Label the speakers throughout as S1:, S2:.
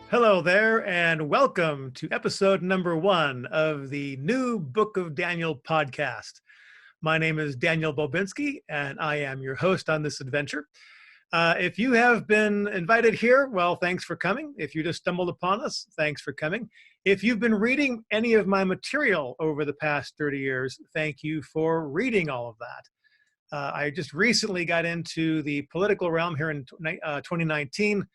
S1: Hello there, and welcome to episode number 1 of the new Book of Daniel podcast. My name is Daniel Bobinski, and I am your host on this adventure. If you have been invited here, well, thanks for coming. If you just stumbled upon us, thanks for coming. If you've been reading any of my material over the past 30 years, thank you for reading all of that. I just recently got into the political realm here in 2019.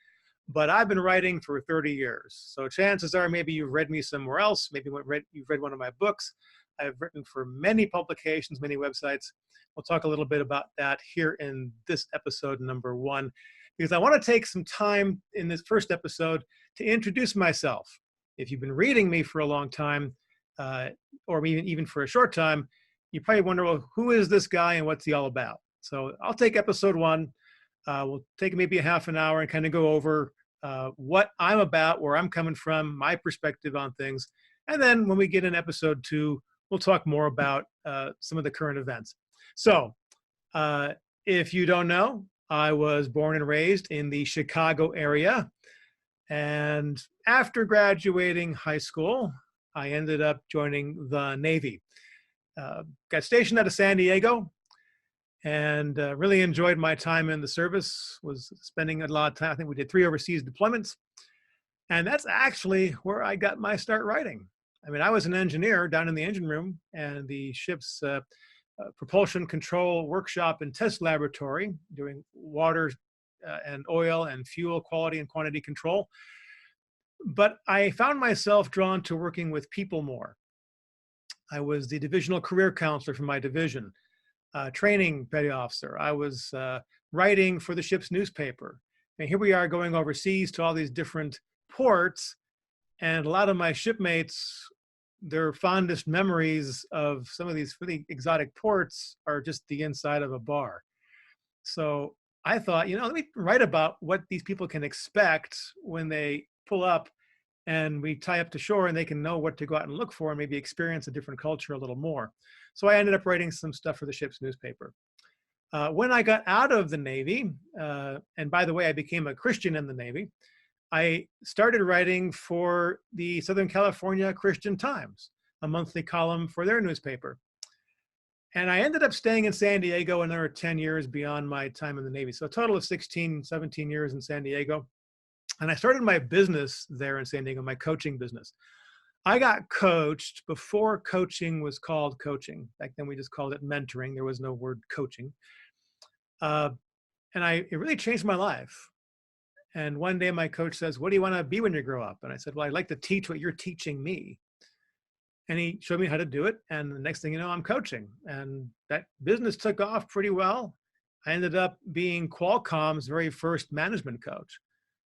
S1: But I've been writing for 30 years. So chances are maybe you've read me somewhere else. Maybe you've read one of my books. I've written for many publications, many websites. We'll talk a little bit about that here in this episode number 1, because I want to take some time in this first episode to introduce myself. If you've been reading me for a long time, or even for a short time, you probably wonder, well, who is this guy and what's he all about? So I'll take episode 1. We'll take maybe a half an hour and kind of go over what I'm about, where I'm coming from, my perspective on things. And then when we get in episode 2, we'll talk more about some of the current events. So if you don't know, I was born and raised in the Chicago area. And after graduating high school, I ended up joining the Navy. Got stationed out of San Diego, and really enjoyed my time in the service. Was spending a lot of time. I think we did 3 overseas deployments. And that's actually where I got my start writing. I mean, I was an engineer down in the engine room and the ship's propulsion control workshop and test laboratory, doing water and oil and fuel quality and quantity control. But I found myself drawn to working with people more. I was the divisional career counselor for my division. Training petty officer. I was writing for the ship's newspaper. And here we are going overseas to all these different ports. And a lot of my shipmates, their fondest memories of some of these really exotic ports are just the inside of a bar. So I thought, let me write about what these people can expect when they pull up and we tie up to shore, and they can know what to go out and look for and maybe experience a different culture a little more. So I ended up writing some stuff for the ship's newspaper. When I got out of the Navy, and by the way, I became a Christian in the Navy, I started writing for the Southern California Christian Times, a monthly column for their newspaper. And I ended up staying in San Diego another 10 years beyond my time in the Navy. So a total of 16, 17 years in San Diego. And I started my business there in San Diego, my coaching business. I got coached before coaching was called coaching. Back then we just called it mentoring. There was no word coaching. And it really changed my life. And one day my coach says, "What do you want to be when you grow up?" And I said, "Well, I'd like to teach what you're teaching me." And he showed me how to do it. And the next thing you know, I'm coaching. And that business took off pretty well. I ended up being Qualcomm's very first management coach.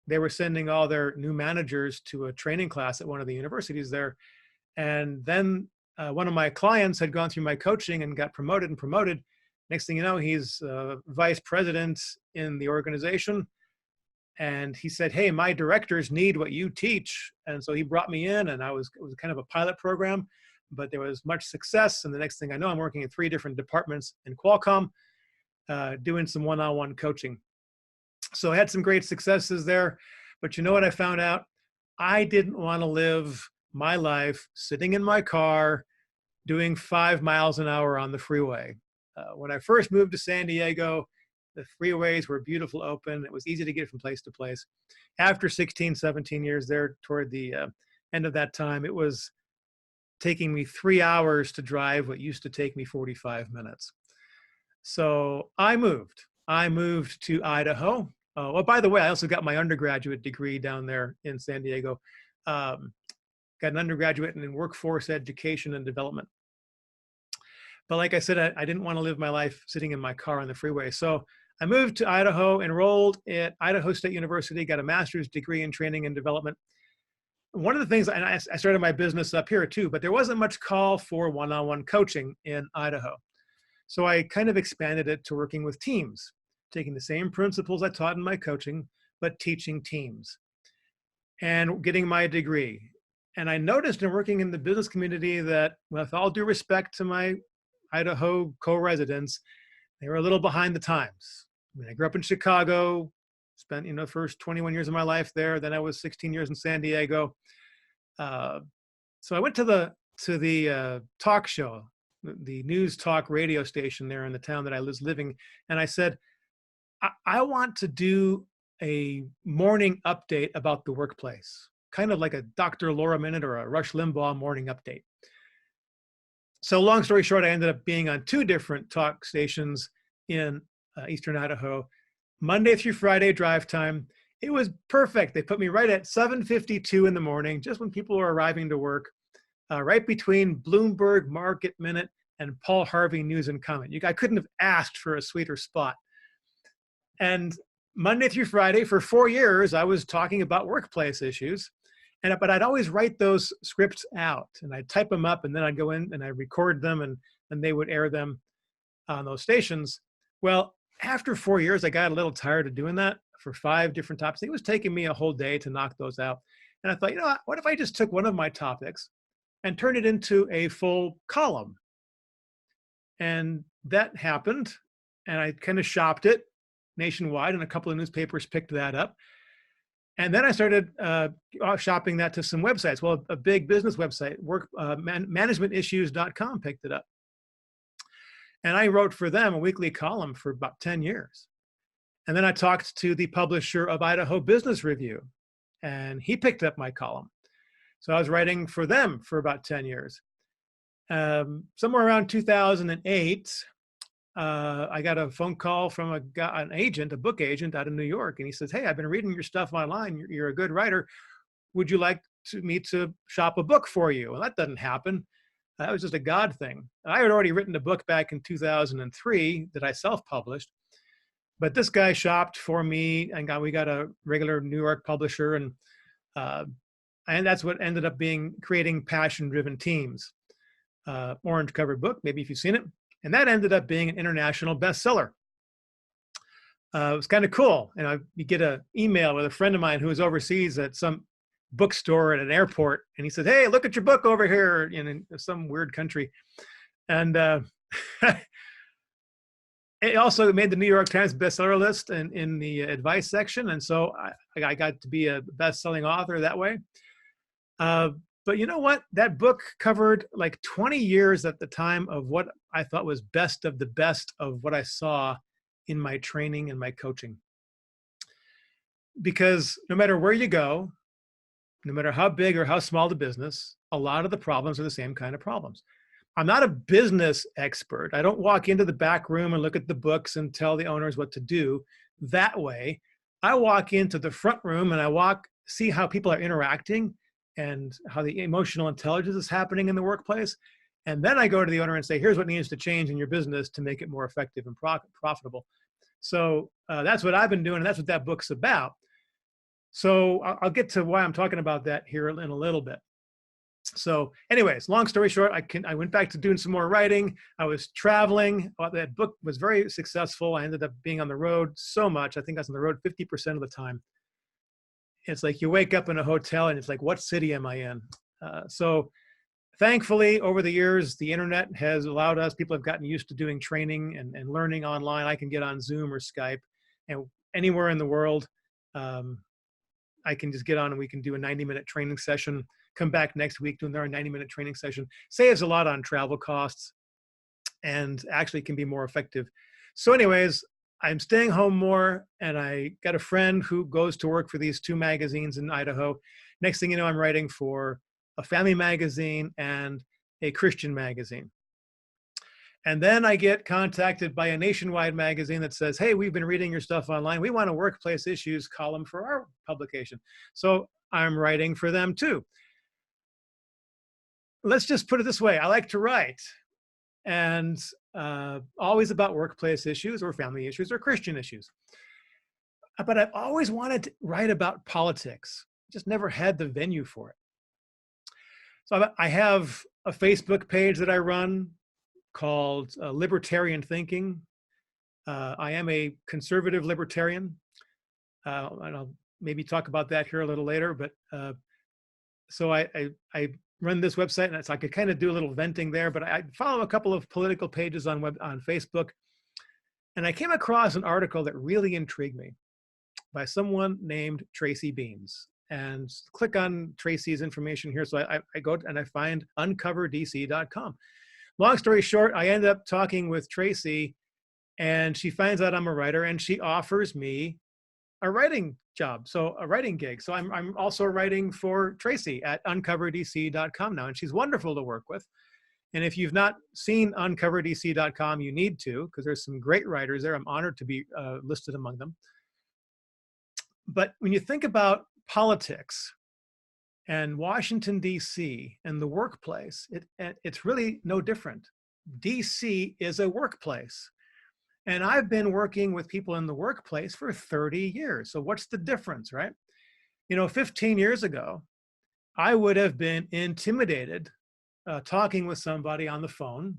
S1: They were sending all their new managers to a training class at one of the universities there. And then one of my clients had gone through my coaching and got promoted and promoted. Next thing you know, he's vice president in the organization. And he said, "Hey, my directors need what you teach." And so he brought me in, and it was kind of a pilot program, but there was much success. And the next thing I know, I'm working in 3 different departments in Qualcomm, doing some one-on-one coaching. So I had some great successes there. But you know what I found out? I didn't want to live my life sitting in my car doing 5 miles an hour on the freeway. When I first moved to San Diego, the freeways were beautiful, open. It was easy to get from place to place. After 16, 17 years there, toward the end of that time, it was taking me 3 hours to drive what used to take me 45 minutes. So I moved. I moved to Idaho. Well, by the way, I also got my undergraduate degree down there in San Diego. Got an undergraduate in workforce education and development. But like I said, I didn't want to live my life sitting in my car on the freeway. So I moved to Idaho, enrolled at Idaho State University, got a master's degree in training and development. One of the things, and I started my business up here too, but there wasn't much call for one-on-one coaching in Idaho. So I kind of expanded it to working with teams, taking the same principles I taught in my coaching, but teaching teams and getting my degree. And I noticed in working in the business community that, with all due respect to my Idaho co-residents, they were a little behind the times. I mean, I grew up in Chicago. Spent, the first 21 years of my life there. Then I was 16 years in San Diego. So I went to the talk show, the news talk radio station there in the town that I was living, and I said, I want to do a morning update about the workplace, kind of like a Dr. Laura Minute or a Rush Limbaugh morning update. So long story short, I ended up being on 2 different talk stations in Eastern Idaho, Monday through Friday drive time. It was perfect. They put me right at 7:52 in the morning, just when people were arriving to work, right between Bloomberg Market Minute and Paul Harvey News and Comment. I couldn't have asked for a sweeter spot. And Monday through Friday for 4 years, I was talking about workplace issues. But I'd always write those scripts out, and I'd type them up, and then I'd go in and I'd record them, and they would air them on those stations. Well, after 4 years, I got a little tired of doing that for 5 different topics. It was taking me a whole day to knock those out. And I thought, what if I just took one of my topics and turned it into a full column? And that happened, and I kind of shopped it nationwide, and a couple of newspapers picked that up. And then I started shopping that to some websites. Well, a big business website, managementissues.com, picked it up. And I wrote for them a weekly column for about 10 years. And then I talked to the publisher of Idaho Business Review, and he picked up my column. So I was writing for them for about 10 years. Somewhere around 2008, I got a phone call from a book agent out of New York, and he says, "Hey, I've been reading your stuff online. You're a good writer. Would you like me to shop a book for you?" Well, that doesn't happen. That was just a God thing. I had already written a book back in 2003 that I self-published, but this guy shopped for me, and we got a regular New York publisher, and that's what ended up creating Passion-Driven Teams, orange covered book, maybe if you've seen it. And that ended up being an international bestseller. It was kind of cool. And you get an email with a friend of mine who was overseas at some bookstore at an airport. And he said, "Hey, look at your book over here in some weird country." And it also made the New York Times bestseller list in the advice section. And so I got to be a best-selling author that way. But you know what? That book covered like 20 years at the time of what I thought was best of the best of what I saw in my training and my coaching. Because no matter where you go, no matter how big or how small the business, a lot of the problems are the same kind of problems. I'm not a business expert. I don't walk into the back room and look at the books and tell the owners what to do that way. I walk into the front room and see how people are interacting and how the emotional intelligence is happening in the workplace. And then I go to the owner and say, "Here's what needs to change in your business to make it more effective and profitable." So that's what I've been doing, and that's what that book's about. So I'll get to why I'm talking about that here in a little bit. So anyways, long story short, I went back to doing some more writing. I was traveling. That book was very successful. I ended up being on the road so much. I think I was on the road 50% of the time. It's like you wake up in a hotel and it's like, what city am I in? So thankfully, over the years, the internet has allowed us, people have gotten used to doing training and learning online. I can get on Zoom or Skype, and anywhere in the world, I can just get on and we can do a 90-minute training session, come back next week, do another 90-minute training session. Saves a lot on travel costs and actually can be more effective. So anyways, I'm staying home more, and I got a friend who goes to work for these 2 magazines in Idaho. Next thing you know, I'm writing for a family magazine and a Christian magazine. And then I get contacted by a nationwide magazine that says, "Hey, we've been reading your stuff online. We want a workplace issues column for our publication." So I'm writing for them too. Let's just put it this way. I like to write, and always about workplace issues or family issues or Christian issues. But I've always wanted to write about politics. Just never had the venue for it. So I have a Facebook page that I run called Libertarian Thinking. I am a conservative libertarian. And I'll maybe talk about that here a little later. But so I run this website, and so I could kind of do a little venting there, but I follow a couple of political pages on Facebook, and I came across an article that really intrigued me. by someone named Tracy Beans. And click on Tracy's information here. So I go and I find uncoverdc.com. Long story short, I ended up talking with Tracy, and she finds out I'm a writer, and she offers me a writing job, so a writing gig. So I'm also writing for Tracy at uncoverdc.com now, and she's wonderful to work with. And if you've not seen uncoverdc.com, you need to, because there's some great writers there. I'm honored to be listed among them. But when you think about politics and Washington, D.C. and the workplace, it's really no different. D.C. is a workplace. And I've been working with people in the workplace for 30 years. So what's the difference, right? 15 years ago, I would have been intimidated talking with somebody on the phone,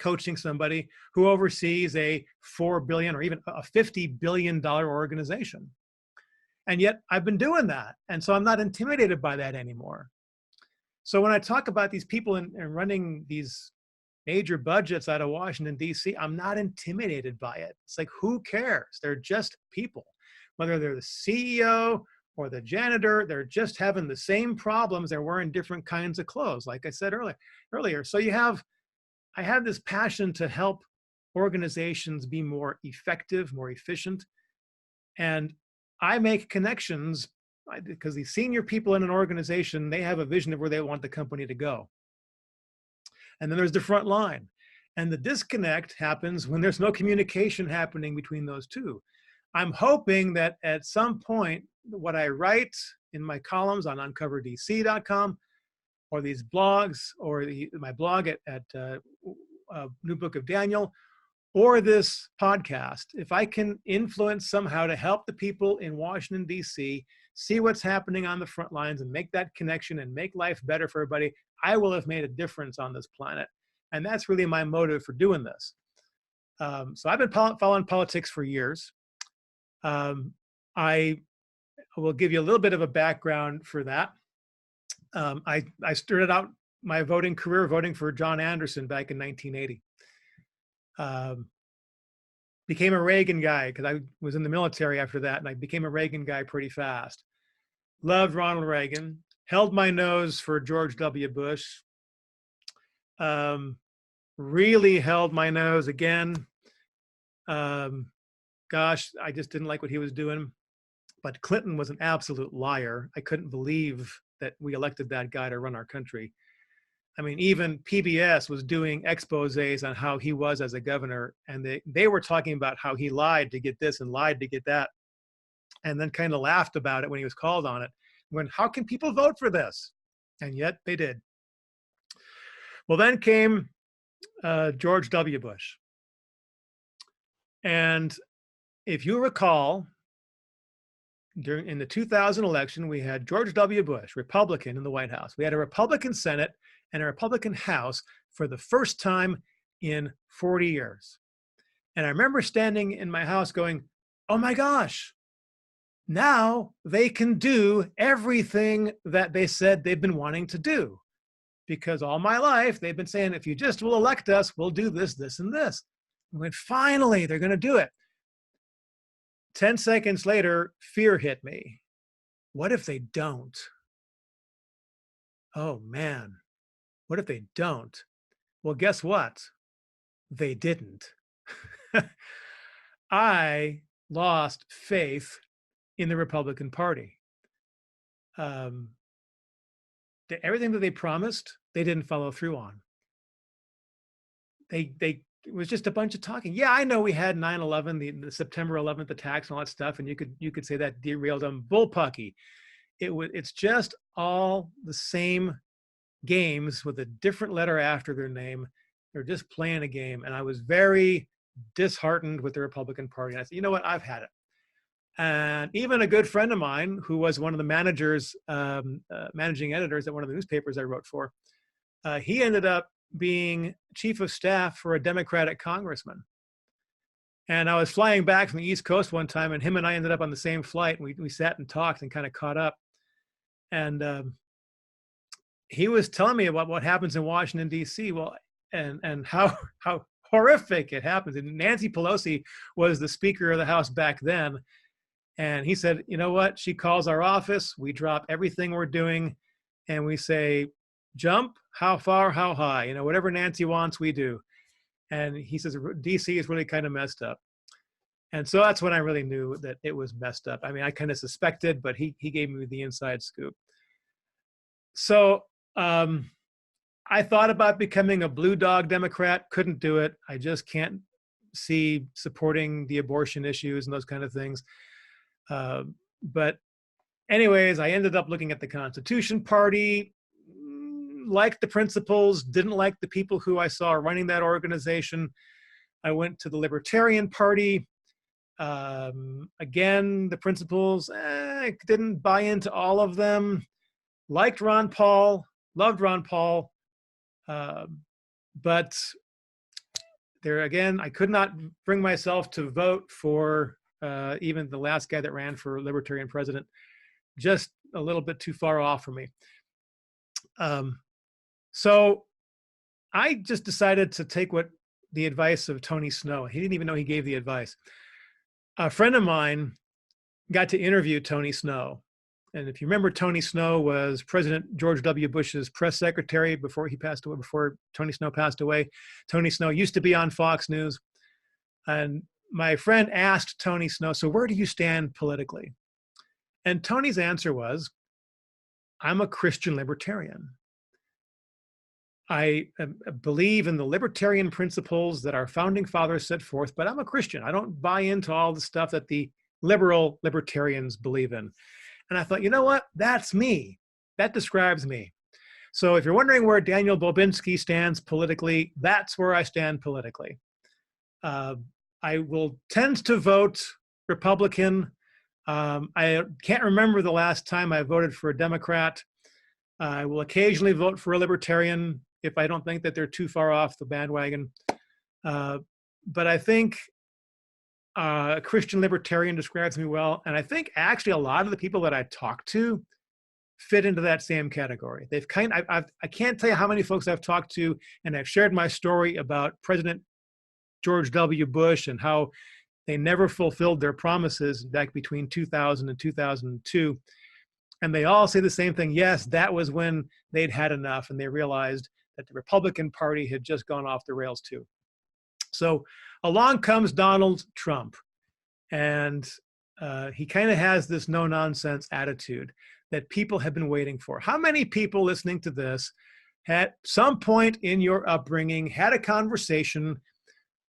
S1: coaching somebody who oversees a $4 billion or even a $50 billion organization. And yet I've been doing that. And so I'm not intimidated by that anymore. So when I talk about these people and running these major budgets out of Washington, D.C., I'm not intimidated by it. It's like, who cares? They're just people. Whether they're the CEO or the janitor, they're just having the same problems. They're wearing different kinds of clothes, like I said earlier. So I have this passion to help organizations be more effective, more efficient. And I make connections because the senior people in an organization, they have a vision of where they want the company to go. And then there's the front line. And the disconnect happens when there's no communication happening between those two. I'm hoping that at some point, what I write in my columns on uncoverdc.com, or these blogs, or my blog at New Book of Daniel, or this podcast, if I can influence somehow to help the people in Washington, D.C., see what's happening on the front lines and make that connection and make life better for everybody, I will have made a difference on this planet. And that's really my motive for doing this. So I've been following politics for years. I will give you a little bit of a background for that. I started out my voting career voting for John Anderson back in 1980. Became a Reagan guy because I was in the military after that, and I became a Reagan guy pretty fast. Loved Ronald Reagan. Held my nose for George W. Bush. Really held my nose again. Gosh, I just didn't like what he was doing. But Clinton was an absolute liar. I couldn't believe that we elected that guy to run our country. I mean, even PBS was doing exposés on how he was as a governor, and they were talking about how he lied to get this and lied to get that, and then kind of laughed about it when he was called on it. When, how can people vote for this? And yet they did. Well, then came George W. Bush. And if you recall, in the 2000 election, we had George W. Bush, Republican, in the White House. We had a Republican Senate and a Republican House for the first time in 40 years. And I remember standing in my house going, oh my gosh, now they can do everything that they said they've been wanting to do. Because all my life, they've been saying, if you just will elect us, we'll do this, this, and this. And when finally they're going to do it. 10 seconds later, fear hit me. What if they don't? Oh man, what if they don't? Well, guess what? They didn't. I lost faith in the Republican Party. Everything that they promised, they didn't follow through on. It was just a bunch of talking. Yeah, I know we had 9/11, the September 11th attacks and all that stuff, and you could say that derailed them. Bullpucky. It's just all the same games with a different letter after their name. They're just playing a game, and I was very disheartened with the Republican Party. And I said, you know what? I've had it. And even a good friend of mine, who was one of the managers, managing editors at one of the newspapers I wrote for, he ended up being chief of staff for a Democratic congressman. And I was flying back from the East Coast one time, and him and I ended up on the same flight. And we sat and talked and kind of caught up. And he was telling me about what happens in Washington, D.C. Well, and how horrific it happens. And Nancy Pelosi was the Speaker of the House back then. And he said, you know what? She calls our office. We drop everything we're doing and we say, jump, how far, how high, you know, whatever Nancy wants, we do. And he says, DC is really kind of messed up. And so that's when I really knew that it was messed up. I mean, I kind of suspected, but he gave me the inside scoop. So I thought about becoming a blue dog Democrat, couldn't do it. I just can't see supporting the abortion issues and those kind of things. But anyways, I ended up looking at the Constitution Party, liked the principles, didn't like the people who I saw running that organization. I went to the Libertarian Party. Again, the principles, I didn't buy into all of them. Liked Ron Paul, loved Ron Paul. But there again, I could not bring myself to vote for even the last guy that ran for Libertarian president. Just a little bit too far off for me. So I just decided to take the advice of Tony Snow. He didn't even know he gave the advice. A friend of mine got to interview Tony Snow. And if you remember, Tony Snow was President George W. Bush's press secretary before he passed away, before Tony Snow passed away. Tony Snow used to be on Fox News. And my friend asked Tony Snow, so where do you stand politically? And Tony's answer was, I'm a Christian libertarian. I believe in the libertarian principles that our founding fathers set forth, but I'm a Christian. I don't buy into all the stuff that the liberal libertarians believe in. And I thought, you know what? That's me. That describes me. So if you're wondering where Daniel Bobinski stands politically, that's where I stand politically. I will tend to vote Republican. I can't remember the last time I voted for a Democrat. I will occasionally vote for a Libertarian if I don't think that they're too far off the bandwagon. But I think a Christian Libertarian describes me well. And I think actually a lot of the people that I talk to fit into that same category. They've I can't tell you how many folks I've talked to, and I've shared my story about President George W. Bush and how they never fulfilled their promises back between 2000 and 2002. And they all say the same thing. Yes, that was when they'd had enough and they realized that the Republican Party had just gone off the rails too. So along comes Donald Trump. And he kind of has this no-nonsense attitude that people have been waiting for. How many people listening to this at some point in your upbringing had a conversation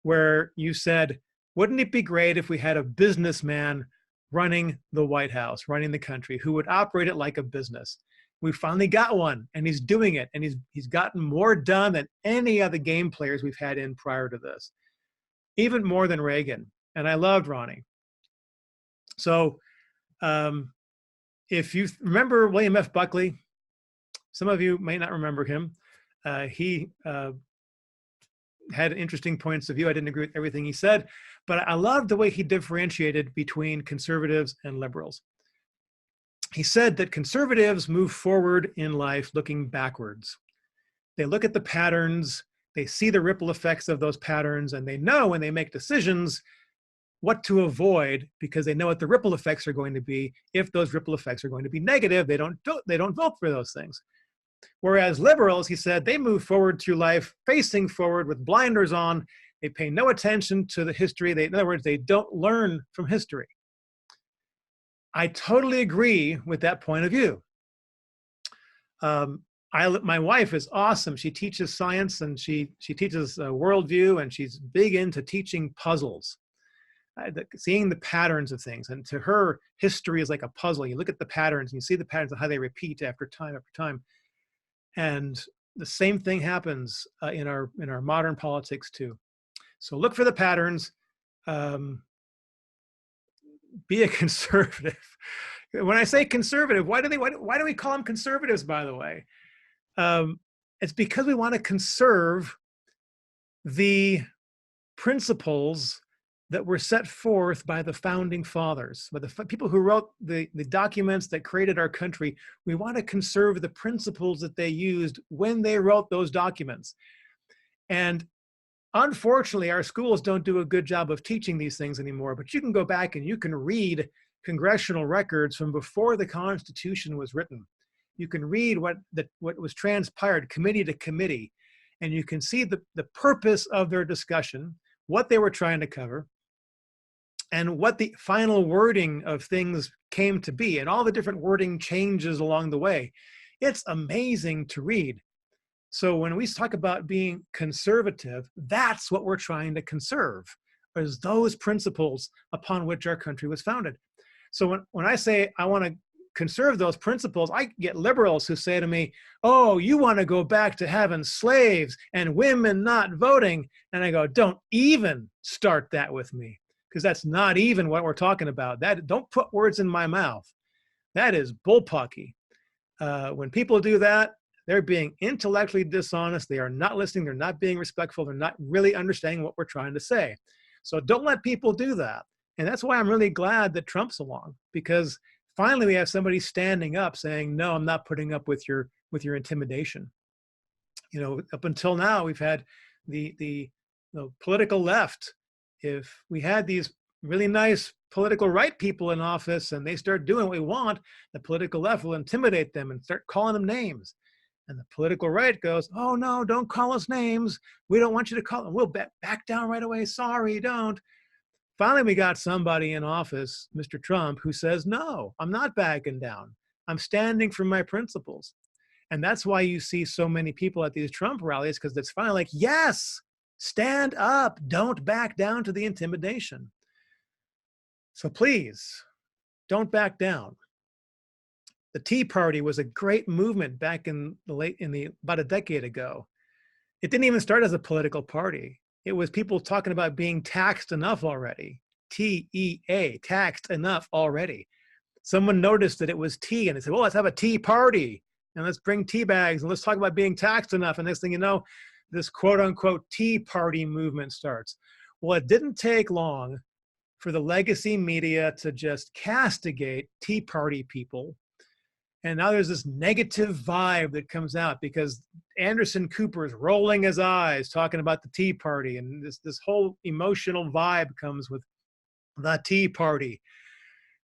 S1: where you said, wouldn't it be great if we had a businessman running the White House, running the country, who would operate it like a business? We finally got one, and he's doing it, and he's gotten more done than any of the game players we've had in prior to this, even more than Reagan. And I loved Ronnie. So if you remember William F. Buckley, some of you may not remember him. He had interesting points of view. I didn't agree with everything he said, but I loved the way he differentiated between conservatives and liberals. He said that conservatives move forward in life looking backwards. They look at the patterns, they see the ripple effects of those patterns, and they know when they make decisions what to avoid because they know what the ripple effects are going to be. If those ripple effects are going to be negative, they don't vote for those things. Whereas liberals, he said, they move forward through life, facing forward with blinders on. They pay no attention to the history. In other words, they don't learn from history. I totally agree with that point of view. My wife is awesome. She teaches science and she teaches worldview, and she's big into teaching puzzles, seeing the patterns of things. And to her, history is like a puzzle. You look at the patterns and you see the patterns of how they repeat after time. And the same thing happens in our modern politics too. So look for the patterns. Be a conservative. When I say conservative, why do we call them conservatives, by the way? It's because we want to conserve the principles that were set forth by the founding fathers, by the people who wrote the documents that created our country. We want to conserve the principles that they used when they wrote those documents. And unfortunately, our schools don't do a good job of teaching these things anymore, but you can go back and you can read congressional records from before the Constitution was written. You can read what was transpired committee to committee, and you can see the purpose of their discussion, what they were trying to cover, and what the final wording of things came to be, and all the different wording changes along the way. It's amazing to read. So when we talk about being conservative, that's what we're trying to conserve, is those principles upon which our country was founded. So when I say I want to conserve those principles, I get liberals who say to me, oh, you want to go back to having slaves and women not voting. And I go, don't even start that with me, because that's not even what we're talking about. Don't put words in my mouth. That is bullpucky. When people do that, they're being intellectually dishonest. They are not listening. They're not being respectful. They're not really understanding what we're trying to say. So don't let people do that. And that's why I'm really glad that Trump's along, because finally we have somebody standing up saying, no, I'm not putting up with your intimidation. You know, up until now, we've had the political left. If we had these really nice political right people in office and they start doing what we want, the political left will intimidate them and start calling them names. And the political right goes, oh, no, don't call us names. We don't want you to call them. We'll back down right away. Sorry, don't. Finally, we got somebody in office, Mr. Trump, who says, no, I'm not backing down. I'm standing for my principles. And that's why you see so many people at these Trump rallies, because it's finally like, yes, stand up. Don't back down to the intimidation. So please, don't back down. The Tea Party was a great movement back in about a decade ago. It didn't even start as a political party. It was people talking about being taxed enough already. TEA, taxed enough already. Someone noticed that it was tea and they said, well, let's have a tea party and let's bring tea bags and let's talk about being taxed enough. And next thing you know, this quote unquote Tea Party movement starts. Well, it didn't take long for the legacy media to just castigate Tea Party people. And now there's this negative vibe that comes out because Anderson Cooper is rolling his eyes talking about the Tea Party, and this whole emotional vibe comes with the Tea Party.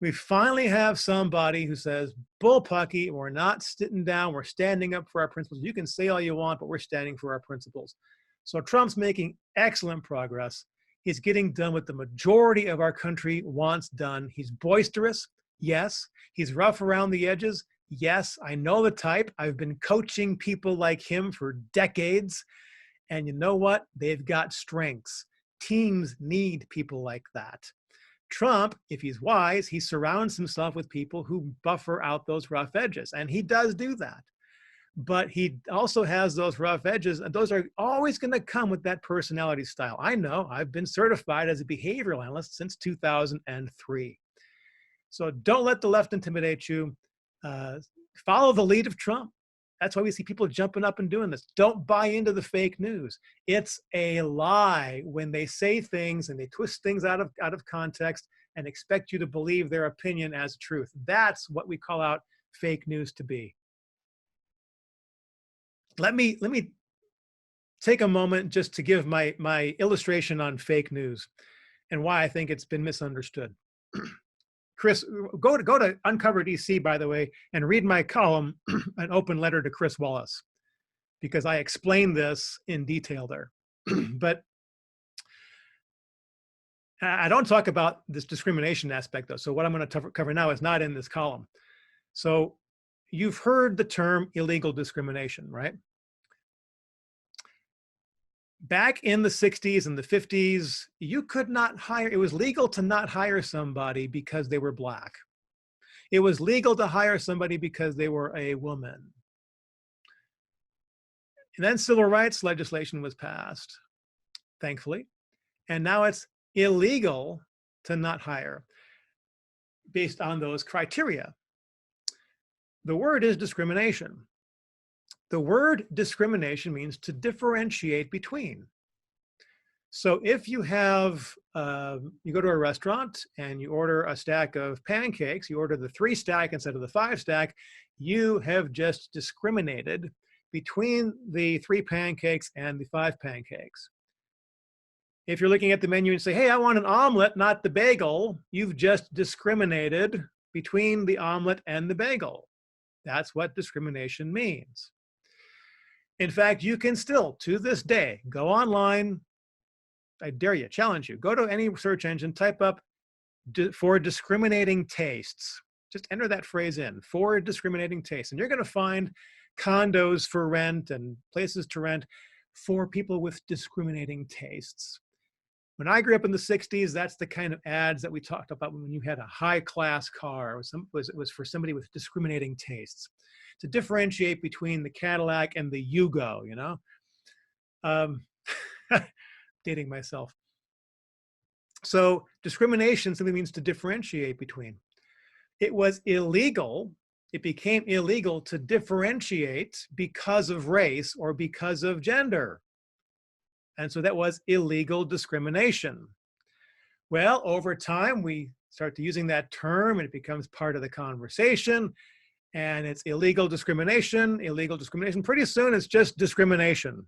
S1: We finally have somebody who says, bullpucky, we're not sitting down, we're standing up for our principles. You can say all you want, but we're standing for our principles. So Trump's making excellent progress. He's getting done what the majority of our country wants done. He's boisterous, yes. He's rough around the edges, yes. I know the type. I've been coaching people like him for decades. And you know what? They've got strengths. Teams need people like that. Trump, if he's wise, he surrounds himself with people who buffer out those rough edges. And he does do that. But he also has those rough edges, and those are always going to come with that personality style. I know. I've been certified as a behavioral analyst since 2003. So don't let the left intimidate you. Follow the lead of Trump. That's why we see people jumping up and doing this. Don't buy into the fake news. It's a lie when they say things and they twist things out of context and expect you to believe their opinion as truth. That's what we call out fake news to be. Let me take a moment just to give my illustration on fake news and why I think it's been misunderstood. Chris, go to Uncover DC, by the way, and read my column, An Open Letter to Chris Wallace, because I explain this in detail there. But I don't talk about this discrimination aspect, though. So what I'm going to cover now is not in this column. So you've heard the term illegal discrimination, right? Back in the 60s and the 50s, you could not hire, it was legal to not hire somebody because they were Black. It was legal to hire somebody because they were a woman. And then civil rights legislation was passed, thankfully. And now it's illegal to not hire based on those criteria. The word is discrimination. The word discrimination means to differentiate between. So if you have, you go to a restaurant and you order a stack of pancakes, you order the 3-stack instead of the 5-stack, you have just discriminated between the 3 pancakes and the 5 pancakes. If you're looking at the menu and say, hey, I want an omelet, not the bagel, you've just discriminated between the omelet and the bagel. That's what discrimination means. In fact, you can still, to this day, go online. I dare you, challenge you, go to any search engine, type up for discriminating tastes. Just enter that phrase in, for discriminating tastes. And you're going to find condos for rent and places to rent for people with discriminating tastes. When I grew up in the 60s, that's the kind of ads that we talked about when you had a high-class car. It was for somebody with discriminating tastes, to differentiate between the Cadillac and the Yugo, you know? Dating myself. So discrimination simply means to differentiate between. It was illegal. It became illegal to differentiate because of race or because of gender. And so that was illegal discrimination. Well, over time, we start to using that term and it becomes part of the conversation. And it's illegal discrimination, illegal discrimination. Pretty soon it's just discrimination.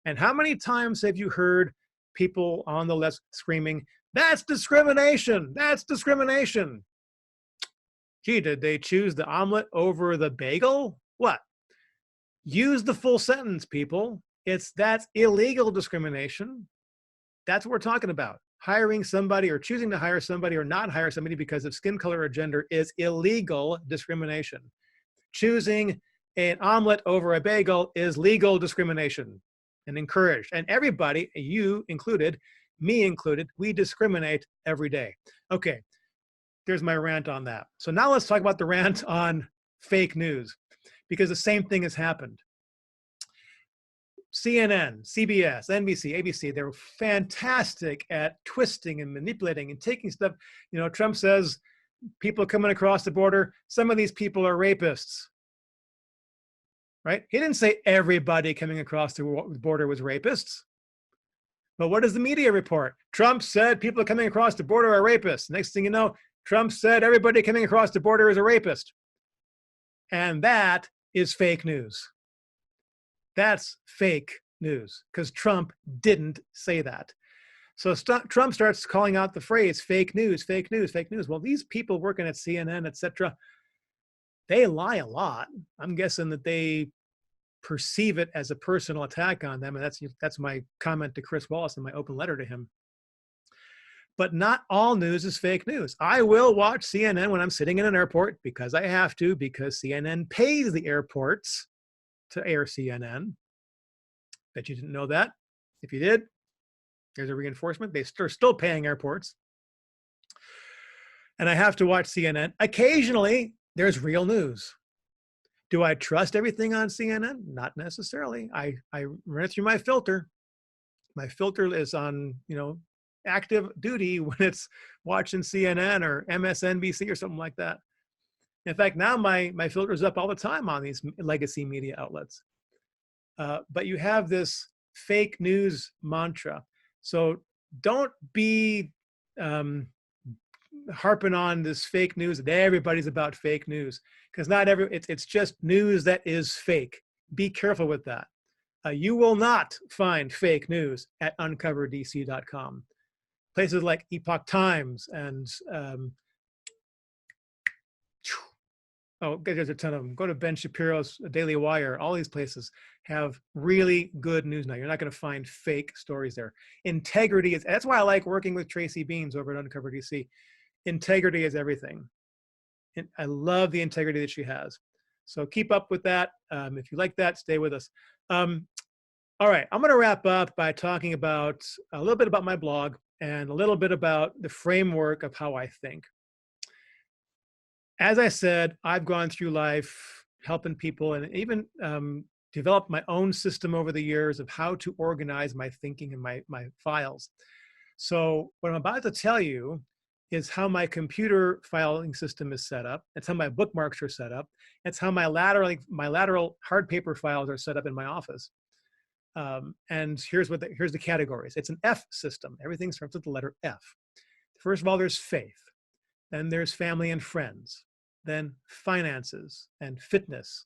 S1: And how many times have you heard people on the left screaming, that's discrimination, that's discrimination? Gee, did they choose the omelet over the bagel? What? Use the full sentence, people. That's illegal discrimination. That's what we're talking about. Hiring somebody or choosing to hire somebody or not hire somebody because of skin color or gender is illegal discrimination. Choosing an omelet over a bagel is legal discrimination and encouraged. And everybody, you included, me included, we discriminate every day. Okay, there's my rant on that. So now let's talk about the rant on fake news, because the same thing has happened. CNN, CBS, NBC, ABC, they're fantastic at twisting and manipulating and taking stuff. You know, Trump says people coming across the border, some of these people are rapists, right? He didn't say everybody coming across the border was rapists. But what does the media report? Trump said people coming across the border are rapists. Next thing you know, Trump said everybody coming across the border is a rapist. And that is fake news. That's fake news because Trump didn't say that. So Trump starts calling out the phrase fake news, fake news, fake news. Well, these people working at CNN, etc., they lie a lot. I'm guessing that they perceive it as a personal attack on them. And that's my comment to Chris Wallace in my open letter to him. But not all news is fake news. I will watch CNN when I'm sitting in an airport because I have to, because CNN pays the airports to air CNN. Bet you didn't know that. If you did, there's a reinforcement. They're still paying airports. And I have to watch CNN. Occasionally, there's real news. Do I trust everything on CNN? Not necessarily. I run it through my filter. My filter is on, active duty when it's watching CNN or MSNBC or something like that. In fact, now my filter is up all the time on these legacy media outlets. But you have this fake news mantra. So don't be harping on this fake news that everybody's about fake news, because it's just news that is fake. Be careful with that. You will not find fake news at uncoverdc.com. Places like Epoch Times and there's a ton of them. Go to Ben Shapiro's Daily Wire. All these places have really good news now. You're not going to find fake stories there. Integrity that's why I like working with Tracy Beans over at Uncover DC. Integrity is everything. And I love the integrity that she has. So keep up with that. If you like that, stay with us. All right, I'm going to wrap up by talking about a little bit about my blog and a little bit about the framework of how I think. As I said, I've gone through life helping people and even developed my own system over the years of how to organize my thinking and my files. So what I'm about to tell you is how my computer filing system is set up. It's how my bookmarks are set up. It's how my lateral hard paper files are set up in my office. And here's the categories. It's an F system. Everything starts with the letter F. First of all, there's faith. Then there's family and friends. Then finances and fitness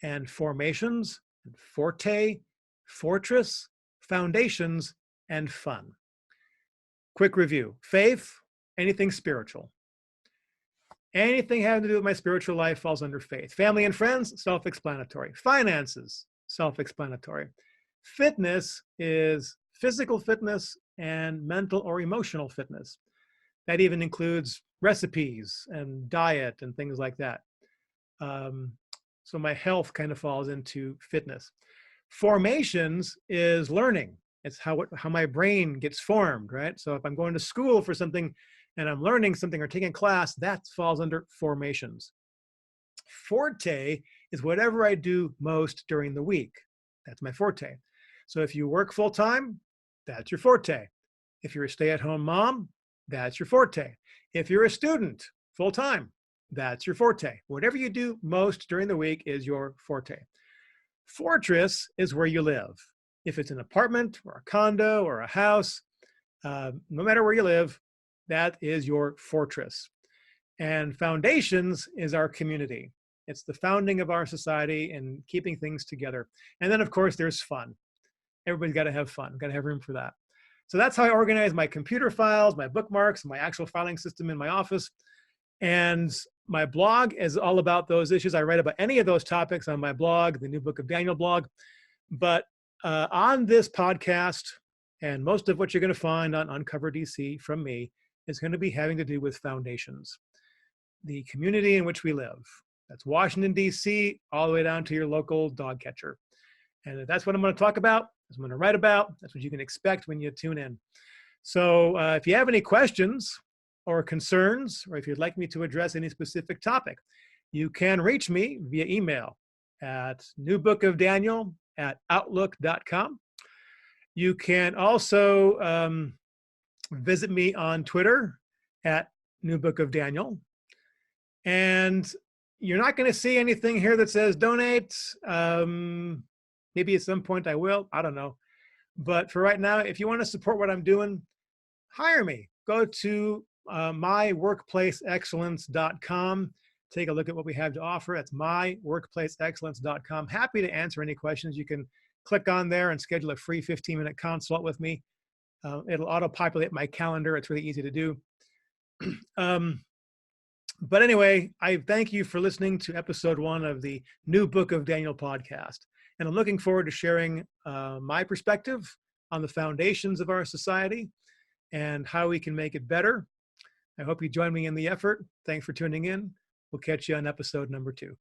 S1: and formations and forte, fortress, foundations, and fun. quick review. Faith, anything spiritual. Anything having to do with my spiritual life falls under faith. Family and friends, self-explanatory. Finances, self-explanatory. Fitness is physical fitness and mental or emotional fitness. That even includes recipes and diet and things like that. So my health kind of falls into fitness. Formations is learning. It's how my brain gets formed, right? So if I'm going to school for something and I'm learning something or taking a class, that falls under formations. Forte is whatever I do most during the week. That's my forte. So if you work full-time, that's your forte. If you're a stay-at-home mom, that's your forte. If you're a student full-time, that's your forte. Whatever you do most during the week is your forte. Fortress is where you live. If it's an apartment or a condo or a house, no matter where you live, that is your fortress. And foundations is our community. It's the founding of our society and keeping things together. And then, of course, there's fun. Everybody's got to have fun, got to have room for that. So that's how I organize my computer files, my bookmarks, my actual filing system in my office. And my blog is all about those issues. I write about any of those topics on my blog, the New Book of Daniel blog. But on this podcast, and most of what you're going to find on Uncover DC from me is going to be having to do with foundations, the community in which we live. That's Washington, DC, all the way down to your local dog catcher. And that's what I'm going to talk about. That's what I'm going to write about. That's what you can expect when you tune in. So if you have any questions or concerns, or if you'd like me to address any specific topic, you can reach me via email at newbookofdaniel@outlook.com. You can also visit me on Twitter at newbookofdaniel. And you're not going to see anything here that says donate. Maybe at some point I will. I don't know. But for right now, if you want to support what I'm doing, hire me. Go to myworkplaceexcellence.com. Take a look at what we have to offer. That's myworkplaceexcellence.com. Happy to answer any questions. You can click on there and schedule a free 15-minute consult with me. It'll auto-populate my calendar. It's really easy to do. But anyway, I thank you for listening to episode 1 of the New Book of Daniel podcast. And I'm looking forward to sharing my perspective on the foundations of our society and how we can make it better. I hope you join me in the effort. Thanks for tuning in. We'll catch you on episode number 2.